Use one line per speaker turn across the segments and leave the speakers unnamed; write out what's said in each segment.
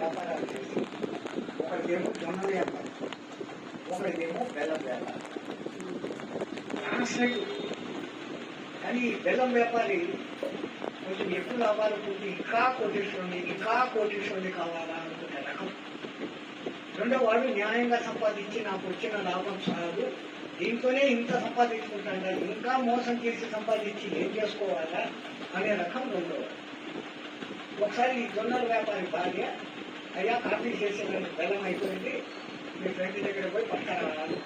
వ్యాపారాలు చేసి ఒకరికేమో జొన్న వ్యాపారం, ఒకరికేమో బెల్లం వ్యాపారం. ట్రాన్స్లేట్. కానీ బెల్లం వ్యాపారి కొంచెం ఎక్కువ లాభాలు పొంది ఇంకా కోటీశ్వరుని కావాలా అనుకునే రకం. రెండో వాడు న్యాయంగా సంపాదించి నాకు వచ్చిన లాభం సాగు, దీంతోనే ఇంత సంపాదించుకుంటాడా, ఇంకా మోసం చేసి సంపాదించి ఏం చేసుకోవాలా అనే రకం రెండోవాడు. ఒకసారి ఈ జొన్నల వ్యాపారి భార్య, అయ్యా కాఫీ చేసేదాన్ని బెల్లం అయిపోయింది, మీ ఫ్రెండ్ దగ్గర పోయి పట్టుకురావాలి.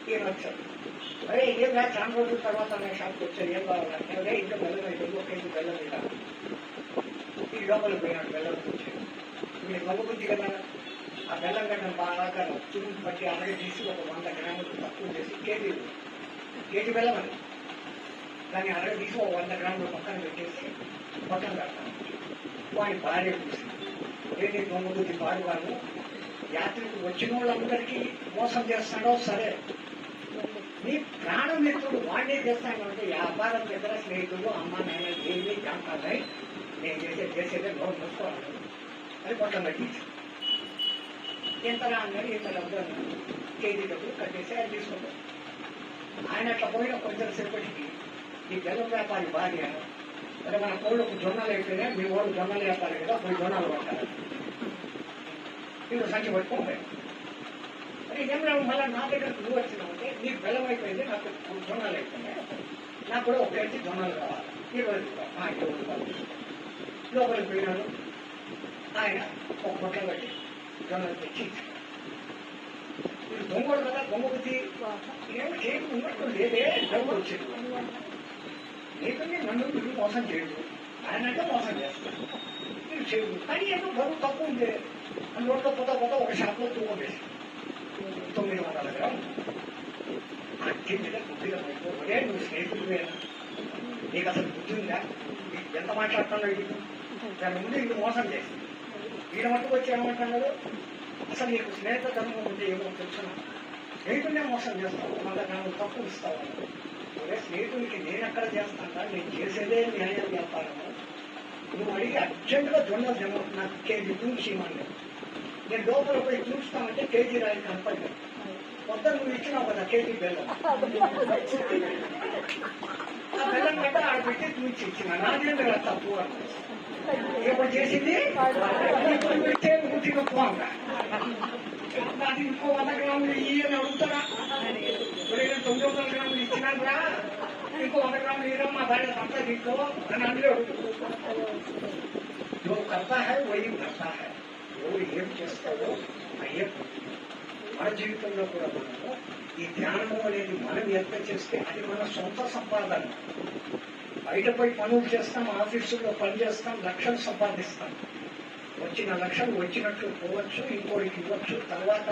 ఈయన వచ్చాడు. అరే ఏం కాదు, చాలా రోజుల తర్వాత నా షాప్కి వచ్చాడు, ఏం కావాలంటే అదే ఇంట్లో బెల్లం అయిపోయింది, ఒక కేజీ బెల్లం ఇలా ఈ లోపలికి పోయినాడు. బెల్లం వచ్చాడు. మీరు నవ్వుకుంది కదా, ఆ బెల్లం గడ్డను బాగా చురుకు పట్టి అలాగే తీసి ఒక 100 గ్రాములు తక్కువ చేసి కేజీ బెల్లం అని దాన్ని అలాగే తీసి ఒక 100 గ్రాములు పక్కన పెట్టేసి పక్కన పెడతాను. వాడి భార్య చూసి, ఏంటి దొంగబుద్ధి పాడుగాను, యాత్రికి వచ్చిన వాళ్ళందరికీ మోసం చేస్తాడో సరే, నీ ప్రాణం మిత్రుడు వాడినే చేస్తాను అంటే వ్యాపారం దగ్గర స్నేహితులు అమ్మ నాయన ఏమీ జాంకాలై నేను చేసేదే నోరు మూసుకోవాలి అది పక్కన పెట్టించు. ఎంతగా అన్నారు, ఇంత డబ్బు అన్నారు, కేజీ డబ్బులు కట్టేసి అది తీసుకుంటారు. ఆయన అట్లా పోయిన కొంచెం సేపటికి ఈ బెల్లం వ్యాపారి భార్య, మరి మన కోళ్ళకు జొన్నలు అయిపోయినా మీ వాళ్ళు జొన్నలు వ్యాపారి కదా, పోయి జొన్నలు పట్టాలి, ఇప్పుడు సంచి పట్టుకుంటాయి. మరి ఏం రావు, మళ్ళీ నా దగ్గరకు నువ్వు వచ్చినామంటే నీకు బెల్లం అయిపోయింది, నాకు జొన్నలు అయిపోయినాయి, నాకు కూడా 1 కేజీ జొన్నలు కావాలి, 20 రూపాయలు. లోపలికి పోయినాడు. ఆయన ఒక బొట్టలు పెట్టి జొన్నలు తెచ్చి ఇది దొంగడు కదా, దొంగ బుద్ధి ఏమి చేయకు ఉన్నట్టు లేదే, దొంగ వచ్చేది లేకుంటే నన్ను మీరు మోసం చేయడు, ఆయన అంటే మోసం చేస్తాడు, మీరు చేయడు. కానీ ఏదో బరువు తక్కువ ఉంటే అందులో పోతా ఒక షాప్లో తూకం వేసి 900 గ్రాములు అత్యంతగా బుద్ధిగా అయిపోతే నువ్వు స్నేహితుడు వేరా, నీకు అసలు బుద్ధి ఉందా, ఎంత మాట్లాడుతున్నావు, ఇది దాని ముందు ఇది మోసం చేసి ఈయన మట్టుకు వచ్చి ఏమంటున్నాడు, అసలు నీకు స్నేహిత ధర్మం ఉంటే ఏమో తెలుసునా, స్నేహితుడినే మోసం చేస్తావు, 100 గ్రాములు తక్కువ ఇస్తావు. అదే స్నేహితుడికి నేను ఎక్కడ చేస్తాను, నేను చేసేదే న్యాయ వ్యాపారము, నువ్వు అడిగి అర్జెంటుగా జొన్నలు జమ నాకు కేజీ చూసిమని, నేను లోపల పోయి చూస్తామంటే కేజీ రాయి కనపడ్డా, మొత్తం నువ్వు ఇచ్చినావు కదా కేజీ బెల్లం, ఆ బెల్లం గడ్డ ఆడ పెట్టి చూసి ఇచ్చిన నాదేంటి కదా తప్పు అని ఎప్పుడు చేసింది పెట్టే నూటి గొప్ప అది ఇంకో 100 గ్రాములు ఇయ్యని అడుగుతారా, 900 గ్రాములు ఇచ్చినారా, ఇంకో 100 గ్రాములు ఇయ్యడం మా భార్య అంతా తీసుకో అని అందులో जो करता है वही करता है, నువ్వు ఏం చేస్తావో అయ్యే. మన జీవితంలో కూడా మనము ఈ ధ్యానము అనేది మనం ఎంత చేస్తే అది మన సొంత సంపాదన. బయటపై పనులు చేస్తాం, ఆఫీసుల్లో పని చేస్తాం, లక్షలు సంపాదిస్తాం, వచ్చిన లక్షలు వచ్చినట్లు పోవచ్చు, ఇంకోటికి ఇవ్వచ్చు, తర్వాత